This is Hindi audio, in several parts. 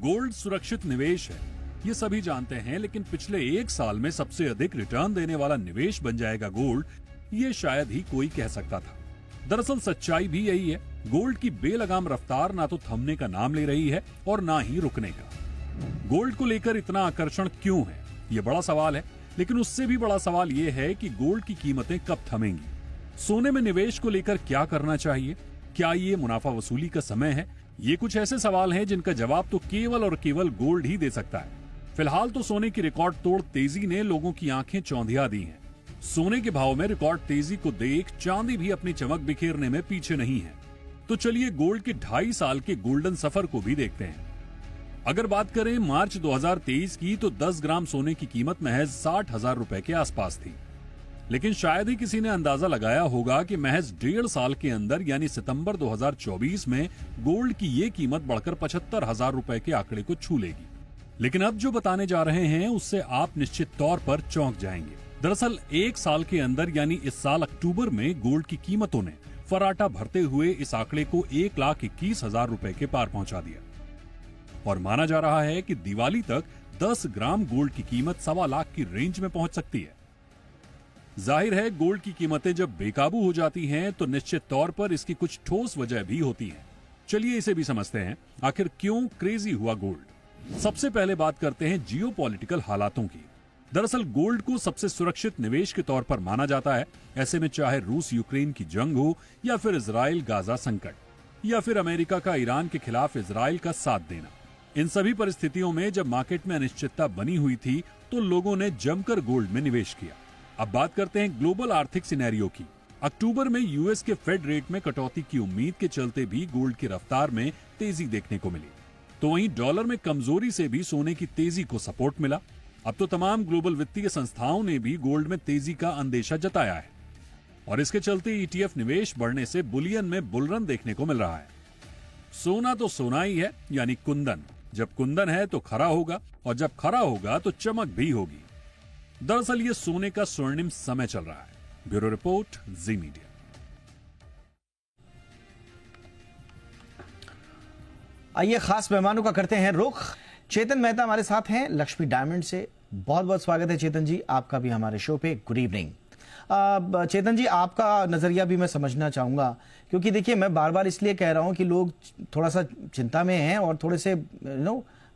गोल्ड सुरक्षित निवेश है, ये सभी जानते हैं, लेकिन पिछले एक साल में सबसे अधिक रिटर्न देने वाला निवेश बन जाएगा गोल्ड, ये शायद ही कोई कह सकता था। दरअसल सच्चाई भी यही है। गोल्ड की बेलगाम रफ्तार ना तो थमने का नाम ले रही है और ना ही रुकने का। गोल्ड को लेकर इतना आकर्षण क्यों है, ये बड़ा सवाल है। लेकिन उससे भी बड़ा सवाल ये है कि गोल्ड की कीमतें कब थमेंगी। सोने में निवेश को लेकर क्या करना चाहिए? क्या ये मुनाफा वसूली का समय है? ये कुछ ऐसे सवाल हैं जिनका जवाब तो केवल और केवल गोल्ड ही दे सकता है। फिलहाल तो सोने की रिकॉर्ड तोड़ तेजी ने लोगों की आंखें चौंधिया दी हैं। सोने के भाव में रिकॉर्ड तेजी को देख चांदी भी अपनी चमक बिखेरने में पीछे नहीं है। तो चलिए गोल्ड के 2.5 साल के गोल्डन सफर को भी देखते हैं। अगर बात करें मार्च 2023 की, तो 10 ग्राम सोने की कीमत महज 60,000 रुपए के आसपास थी। लेकिन शायद ही किसी ने अंदाजा लगाया होगा कि महज 1.5 साल के अंदर यानी सितंबर 2024 में गोल्ड की ये कीमत बढ़कर 75,000 रुपए के आंकड़े को छू लेगी। लेकिन अब जो बताने जा रहे हैं उससे आप निश्चित तौर पर चौंक जाएंगे। दरअसल एक साल के अंदर यानी इस साल अक्टूबर में गोल्ड की कीमतों ने फराटा भरते हुए इस आंकड़े को 1,21,000 रुपए के पार पहुंचा दिया। और माना जा रहा है कि दिवाली तक 10 ग्राम गोल्ड की कीमत 1.25 लाख की रेंज में पहुंच सकती है। जाहिर है गोल्ड की कीमतें जब बेकाबू हो जाती हैं तो निश्चित तौर पर इसकी कुछ ठोस वजह भी होती है। चलिए इसे भी समझते हैं, आखिर क्यों क्रेजी हुआ गोल्ड। सबसे पहले बात करते हैं जियोपॉलिटिकल हालातों की। दरअसल गोल्ड को सबसे सुरक्षित निवेश के तौर पर माना जाता है। ऐसे में चाहे रूस यूक्रेन की जंग हो, या फिर इजराइल गाजा संकट, या फिर अमेरिका का ईरान के खिलाफ इजराइल का साथ देना, इन सभी परिस्थितियों में जब मार्केट में अनिश्चितता बनी हुई थी तो लोगों ने जमकर गोल्ड में निवेश किया। अब बात करते हैं ग्लोबल आर्थिक सिनेरियो की। अक्टूबर में यूएस के फेड रेट में कटौती की उम्मीद के चलते भी गोल्ड की रफ्तार में तेजी देखने को मिली। तो वहीं डॉलर में कमजोरी से भी सोने की तेजी को सपोर्ट मिला। अब तो तमाम ग्लोबल वित्तीय संस्थाओं ने भी गोल्ड में तेजी का अंदेशा जताया है और इसके चलते ईटीएफ निवेश बढ़ने से बुलियन में बुलरन देखने को मिल रहा है। सोना तो सोना ही है, यानी कुंदन। जब कुंदन है तो खरा होगा, और जब खरा होगा तो चमक भी होगी। दरअसल ये सोने का स्वर्णिम समय चल रहा है। ब्यूरो रिपोर्ट, जी मीडिया। आइए खास मेहमानों का करते हैं रुख। चेतन मेहता हमारे साथ हैं लक्ष्मी डायमंड से। बहुत बहुत स्वागत है चेतन जी, आपका भी हमारे शो पे। Good evening. चेतन जी, आपका नजरिया भी मैं समझना चाहूंगा, क्योंकि देखिए मैं बार बार इसलिए कह रहा हूं कि लोग थोड़ा सा चिंता में हैं और थोड़े से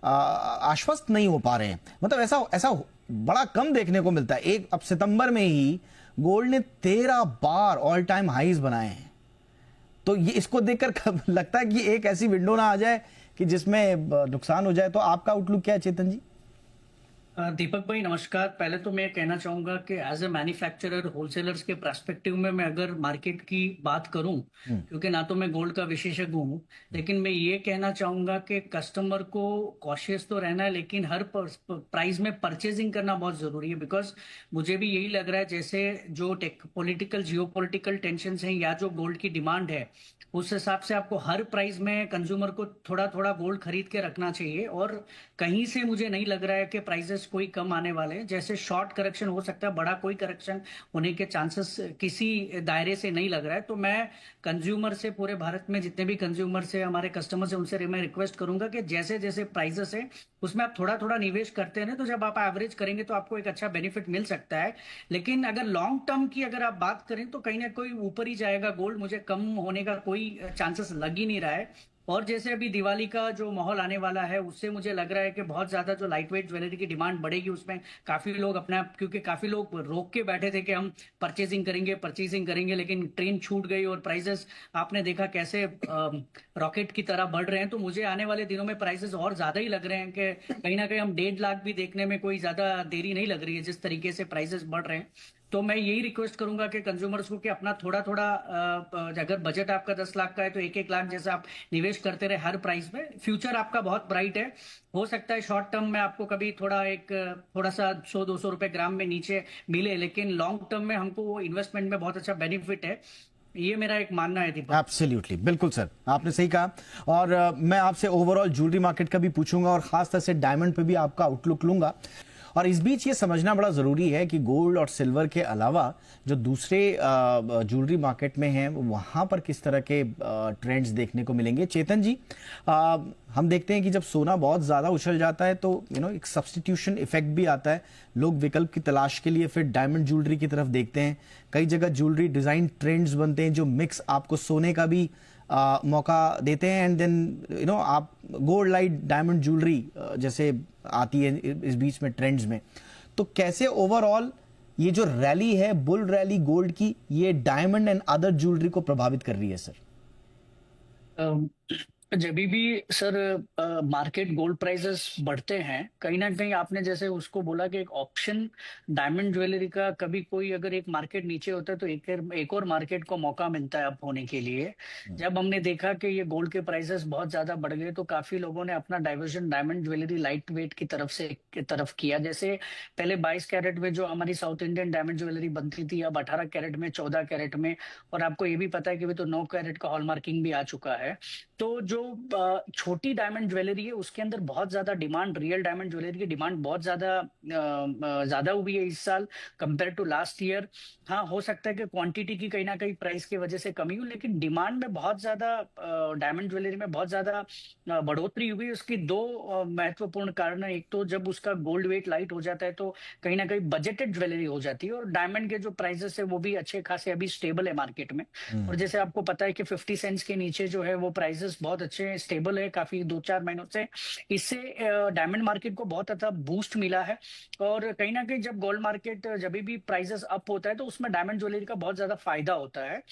आश्वस्त नहीं हो पा रहे हैं। मतलब ऐसा बड़ा कम देखने को मिलता है। अब सितंबर में ही गोल्ड ने 13 बार ऑल टाइम हाईज बनाए हैं। तो ये इसको देखकर लगता है कि एक ऐसी विंडो ना आ जाए कि जिसमें नुकसान हो जाए। तो आपका आउटलुक क्या है चेतन जी? दीपक भाई नमस्कार। पहले तो मैं कहना चाहूंगा कि एज ए मैन्युफैक्चरर होलसेलर्स के पर्सपेक्टिव में मैं अगर मार्केट की बात करूं, क्योंकि ना तो मैं गोल्ड का विशेषज्ञ हूं, लेकिन मैं ये कहना चाहूंगा कि कस्टमर को कॉशियस तो रहना है, लेकिन हर प्राइस में परचेजिंग करना बहुत जरूरी है। बिकॉज मुझे भी यही लग रहा है जैसे जो पॉलिटिकल जियोपॉलिटिकल टेंशन हैं या जो गोल्ड की डिमांड है, उस हिसाब से आपको हर प्राइस में कंज्यूमर को थोड़ा थोड़ा गोल्ड खरीद के रखना चाहिए। और कहीं से मुझे नहीं लग रहा है कि प्राइसेस कोई कम आने वाले हैं। जैसे शॉर्ट करेक्शन हो सकता है, बड़ा कोई करेक्शन होने के चांसेस किसी दायरे से नहीं लग रहा है। तो मैं कंज्यूमर से, पूरे भारत में जितने भी कंज्यूमर से, हमारे कस्टमर से, उनसे मैं रिक्वेस्ट करूंगा कि जैसे जैसे प्राइसेस है उसमें आप थोड़ा थोड़ा निवेश करते हैं, तो जब आप एवरेज करेंगे तो आपको एक अच्छा बेनिफिट मिल सकता है। लेकिन अगर लॉन्ग टर्म की अगर आप बात करें तो कहीं ना कोई ऊपर ही जाएगा गोल्ड। मुझे कम होने का कोई चांसेस लग ही नहीं रहा है। और जैसे अभी दिवाली का जो माहौल आने वाला है, उससे मुझे लग रहा है कि बहुत ज्यादा जो लाइट वेट ज्वेलरी की डिमांड बढ़ेगी। उसमें काफी लोग अपना, क्योंकि काफी लोग रोक के बैठे थे कि हम परचेजिंग करेंगे, लेकिन ट्रेन छूट गई और प्राइसेस आपने देखा कैसे रॉकेट की तरह बढ़ रहे हैं। तो मुझे आने वाले दिनों में प्राइसेस और ज्यादा ही लग रहे हैं कि कहीं ना कहीं हम 1.5 लाख भी देखने में कोई ज्यादा देरी नहीं लग रही है जिस तरीके से प्राइसेस बढ़ रहे हैं। तो मैं यही रिक्वेस्ट करूंगा कि कंज्यूमर्स को कि अपना थोड़ा थोड़ा, अगर बजट आपका 10 लाख का है तो 1-1 लाख जैसा आप निवेश करते रहे हर प्राइस में। फ्यूचर आपका बहुत ब्राइट है। हो सकता है शॉर्ट टर्म में आपको कभी थोड़ा सा 100-200 रुपए ग्राम में नीचे मिले, लेकिन लॉन्ग टर्म में हमको वो इन्वेस्टमेंट में बहुत अच्छा बेनिफिट है। ये मेरा एक मानना है दीपक। एब्सोल्युटली, बिल्कुल सर, आपने सही कहा। और मैं आपसे ओवरऑल ज्वेलरी मार्केट का भी पूछूंगा और खास तरह से डायमंड पे भी आपका आउटलुक लूंगा। और इस बीच ये समझना बड़ा जरूरी है कि गोल्ड और सिल्वर के अलावा जो दूसरे ज्वेलरी मार्केट में हैं वहां पर किस तरह के ट्रेंड्स देखने को मिलेंगे। चेतन जी, हम देखते हैं कि जब सोना बहुत ज्यादा उछल जाता है तो एक सब्स्टिट्यूशन इफेक्ट भी आता है। लोग विकल्प की तलाश के लिए फिर डायमंड ज्वेलरी की तरफ देखते हैं। कई जगह ज्वेलरी डिजाइन ट्रेंड्स बनते हैं जो मिक्स आपको सोने का भी मौका देते हैं, एंड देन आप गोल्ड लाइट डायमंड ज्वेलरी जैसे आती है इस बीच में ट्रेंड्स में। तो कैसे ओवरऑल ये जो रैली है, बुल रैली गोल्ड की, ये डायमंड एंड अदर ज्वेलरी को प्रभावित कर रही है सर? जब भी सर मार्केट गोल्ड प्राइसेस बढ़ते हैं, कहीं ना कहीं आपने जैसे उसको बोला कि एक ऑप्शन डायमंड ज्वेलरी का, कभी कोई अगर एक मार्केट नीचे होता है तो एक और मार्केट को मौका मिलता है अप होने के लिए। जब हमने देखा कि ये गोल्ड के प्राइसेस बहुत ज्यादा बढ़ गए तो काफी लोगों ने अपना diversion diamond jewellery light weight की तरफ किया। जैसे पहले 22 कैरेट में जो हमारी साउथ इंडियन डायमंड ज्वेलरी बनती थी, अब 18 कैरेट में, 14 कैरेट में, और आपको ये भी पता है कि भी तो 9 कैरेट का हॉलमार्किंग भी आ चुका है। तो जो छोटी डायमंड ज्वेलरी है उसके अंदर बहुत ज्यादा डिमांड, रियल डायमंड ज्वेलरी की डिमांड बहुत ज्यादा हुई है इस साल कंपेयर टू लास्ट ईयर। हाँ, हो सकता है कि क्वांटिटी की कहीं ना कहीं प्राइस की वजह से कमी हो, लेकिन डिमांड में बहुत ज्यादा, डायमंड ज्वेलरी में बहुत ज्यादा बढ़ोतरी हुई। उसकी दो महत्वपूर्ण कारण है। एक तो जब उसका गोल्ड वेट लाइट हो जाता है तो कहीं ना कहीं बजटेड ज्वेलरी हो जाती है, और डायमंड के जो प्राइसेस है वो भी अच्छे खासे अभी स्टेबल है मार्केट में। और जैसे आपको पता है कि 50 सेंट्स के नीचे जो है वो प्राइसेस बहुत अच्छे स्टेबल है काफी 2-4 महीनों से। इससे डायमंड मार्केट को बहुत अच्छा बूस्ट मिला है। और कहीं ना कहीं जब गोल्ड मार्केट जब भी प्राइसेस अप होता है तो उसमें डायमंड ज्वेलरी का बहुत ज्यादा फायदा होता है।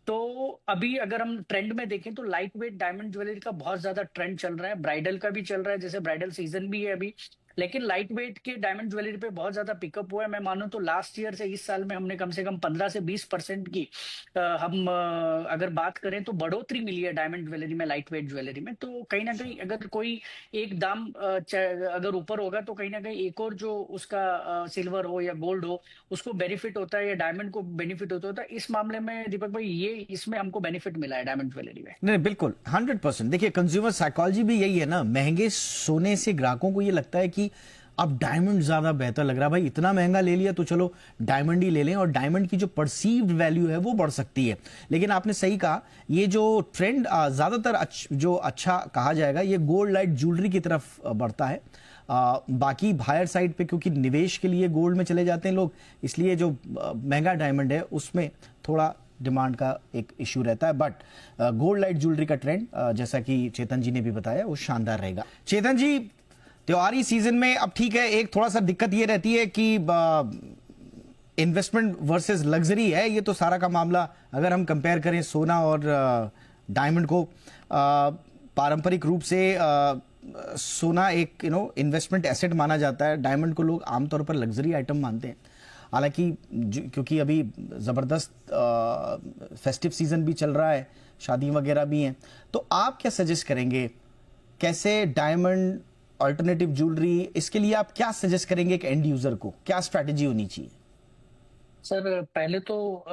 तो अभी अगर हम ट्रेंड में देखें तो लाइट वेट डायमंड ज्वेलरी का बहुत ज्यादा ट्रेंड चल रहा है, ब्राइडल का भी चल रहा है, जैसे ब्राइडल सीजन भी है अभी। लेकिन लाइट वेट के डायमंड ज्वेलरी पे बहुत ज्यादा पिकअप हुआ है। मैं मानूं तो लास्ट ईयर से इस साल में हमने कम से कम 15 से 20% की अगर बात करें तो बढ़ोतरी मिली है डायमंड ज्वेलरी में, लाइट वेट ज्वेलरी में। तो कहीं ना कहीं अगर कोई एक दाम अगर ऊपर होगा तो कहीं ना कहीं एक और जो उसका सिल्वर हो या गोल्ड हो उसको बेनिफिट होता है, या डायमंड को बेनिफिट होता है। इस मामले में दीपक भाई ये इसमें हमको बेनिफिट मिला है डायमंड ज्वेलरी में। नहीं, बिल्कुल 100%। देखिए, कंज्यूमर साइकोलॉजी भी यही है ना। महंगे सोने से ग्राहकों को ये लगता है कि अब डायमंड ज्यादा बेहतर लग रहा है, भाई इतना महंगा ले लिया तो चलो डायमंड ही ले लें, और डायमंड की जो परसीव्ड वैल्यू है वो बढ़ सकती है। लेकिन आपने सही कहा, ये जो ट्रेंड ज्यादातर जो अच्छा कहा जाएगा, ये गोल्ड लाइट ज्वेलरी की तरफ बढ़ता है। बाकी बायर साइड पे क्योंकि निवेश के लिए गोल्ड में चले जाते हैं लोग, इसलिए जो महंगा डायमंड है उसमें थोड़ा डिमांड का एक इश्यू रहता है। बट गोल्ड लाइट ज्वेलरी का ट्रेंड जैसा कि चेतन जी ने भी बताया वो शानदार रहेगा। चेतन जी, त्योहारी सीजन में अब ठीक है, एक थोड़ा सा दिक्कत ये रहती है कि इन्वेस्टमेंट वर्सेस लग्जरी है ये तो सारा का मामला। अगर हम कंपेयर करें सोना और डायमंड को, पारंपरिक रूप से सोना एक इन्वेस्टमेंट एसेट माना जाता है, डायमंड को लोग आमतौर पर लग्जरी आइटम मानते हैं। हालांकि क्योंकि अभी जबरदस्त फेस्टिव सीजन भी चल रहा है, शादी वगैरह भी हैं, तो आप क्या सजेस्ट करेंगे, कैसे डायमंड अल्टरनेटिव ज्वेलरी, इसके लिए आप क्या सजेस्ट करेंगे एक एंड यूजर को, क्या स्ट्रैटेजी होनी चाहिए? सर पहले तो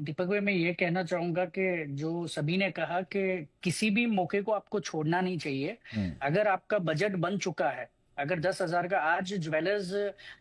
दीपक भाई मैं ये कहना चाहूंगा कि जो सभी ने कहा कि किसी भी मौके को आपको छोड़ना नहीं चाहिए। अगर आपका बजट बन चुका है, अगर 10,000 का, आज ज्वेलर्स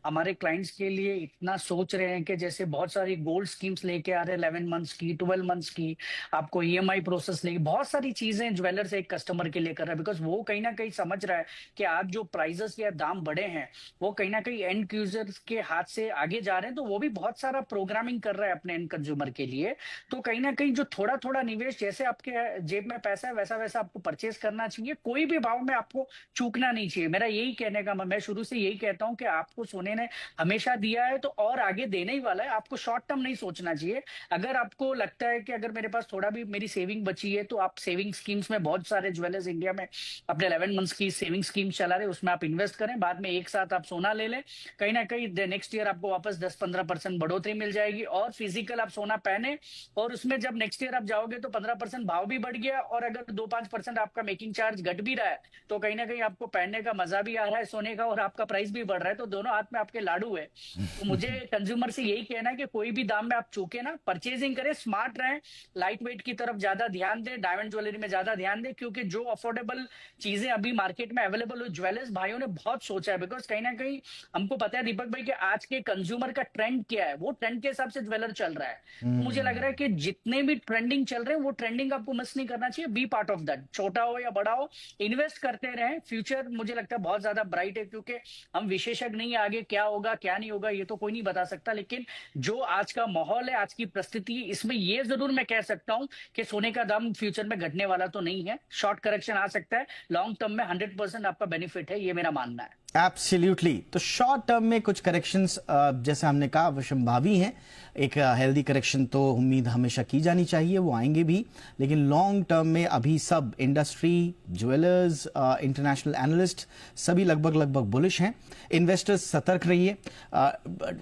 हमारे क्लाइंट्स के लिए इतना सोच रहे हैं कि जैसे बहुत सारी गोल्ड स्कीम्स लेके आ रहे हैं, 11 मंथ्स की, 12 मंथ्स की, आपको ईएमआई प्रोसेस लेके, बहुत सारी चीजें ज्वेलर्स एक कस्टमर के लिए कर रहा है। बिकॉज वो कहीं ना कहीं समझ रहा है कि आज जो प्राइजेस या दाम बढ़े हैं वो कहीं ना कहीं एंड यूजर्स के हाथ से आगे जा रहे हैं, तो वो भी बहुत सारा प्रोग्रामिंग कर रहा है अपने एंड कंज्यूमर के लिए। तो कहीं ना कहीं जो थोड़ा थोड़ा निवेश, जैसे आपके जेब में पैसा है वैसा वैसा आपको परचेस करना चाहिए, कोई भी भाव में आपको चूकना नहीं चाहिए। मेरा यही कहने का, मैं शुरू से यही कहता हूं कि आपको सोने ने हमेशा दिया है तो और आगे देने ही वाला है, आपको शॉर्ट टर्म नहीं सोचना चाहिए। अगर आपको लगता है कि अगर मेरे पास थोड़ा भी मेरी सेविंग बची है तो आप सेविंग स्कीम्स में, बहुत सारे ज्वेलर्स इंडिया में अपने 11 मंथ्स की सेविंग स्कीम चला रहे, उसमें आप इन्वेस्ट करें, बाद में एक साथ आप सोना ले लें, कहीं ना कहीं नेक्स्ट ईयर आपको वापस 10-15% बढ़ोतरी मिल जाएगी। और फिजिकल आप सोना पहने, और उसमें जब नेक्स्ट ईयर आप जाओगे तो 15% भाव भी बढ़ गया, और अगर 2-5% आपका मेकिंग चार्ज घट भी रहा है तो कहीं ना कहीं आपको पहनने का मजा भी आ रहा रहा है सोने का और आपका प्राइस भी बढ़ रहा है, तो दोनों हाथ में आपके लाडू है। तो मुझे कंज्यूमर से यही कहना है कि कोई भी दाम में आप चूके ना, परचेजिंग करें, स्मार्ट रहें, लाइट वेट की तरफ ज्यादा ध्यान दें, डायमंड ज्वेलरी में ज्यादा ध्यान दें, क्योंकि जो अफोर्डेबल चीजें अभी मार्केट में अवेलेबल हो, ज्वेलर्स भाइयों ने बहुत सोचा है। बिकॉज कहीं ना कहीं हमको पता है दीपक भाई कि आज के कंज्यूमर का ट्रेंड क्या है, वो ट्रेंड के हिसाब से ज्वेलर चल रहा है। तो मुझे लग रहा है कि जितने भी ट्रेंडिंग चल रहे हैं वो ट्रेंडिंग आपको मिस नहीं करना चाहिए। बी पार्ट ऑफ दैट, छोटा हो या बड़ा हो, इन्वेस्ट करते रहें। फ्यूचर मुझे लगता है बहुत ज्यादा ब्राइट है, क्योंकि हम विशेषज्ञ नहीं है, आगे क्या होगा क्या नहीं होगा ये तो कोई नहीं बता सकता। लेकिन जो आज का माहौल है, आज की परिस्थिति, इसमें ये जरूर मैं कह सकता हूं कि सोने का दाम फ्यूचर में घटने वाला तो नहीं है। शॉर्ट करेक्शन आ सकता है, लॉन्ग टर्म में 100% आपका बेनिफिट है, ये मेरा मानना है। एब्सोल्युटली। तो शॉर्ट टर्म में कुछ करेक्शंस जैसे हमने कहा अवश्यंभावी हैं। एक हेल्दी करेक्शन तो उम्मीद हमेशा की जानी चाहिए, वो आएंगे भी। लेकिन लॉन्ग टर्म में अभी सब इंडस्ट्री, ज्वेलर्स, इंटरनेशनल एनालिस्ट सभी लगभग बुलिश हैं। इन्वेस्टर्स सतर्क रहिए।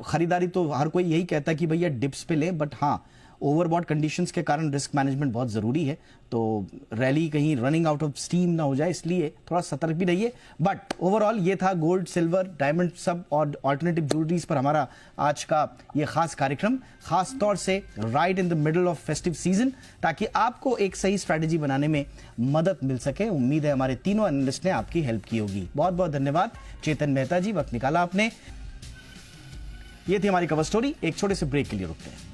खरीदारी तो हर कोई यही कहता है कि भैया डिप्स पे लें, बट हाँ, ओवरबॉट कंडीशंस के कारण रिस्क मैनेजमेंट बहुत ज़रूरी है। तो रैली कहीं रनिंग आउट ऑफ स्टीम ना हो जाए, इसलिए थोड़ा सतर्क भी रहिए। बट ओवरऑल ये था गोल्ड, सिल्वर, डायमंड सब और ऑल्टरनेटिव ज्वेलरीज पर हमारा आज का ये खास कार्यक्रम, खास तौर से right in the middle of festive season, ताकि आपको एक सही स्ट्रैटेजी बनाने में मदद मिल सके। उम्मीद है हमारे तीनों एनालिस्ट ने आपकी हेल्प की होगी। बहुत बहुत धन्यवाद चेतन मेहता जी, वक्त निकाला आपने। ये थी हमारी कवर स्टोरी। एक छोटे से ब्रेक के लिए रुकते हैं।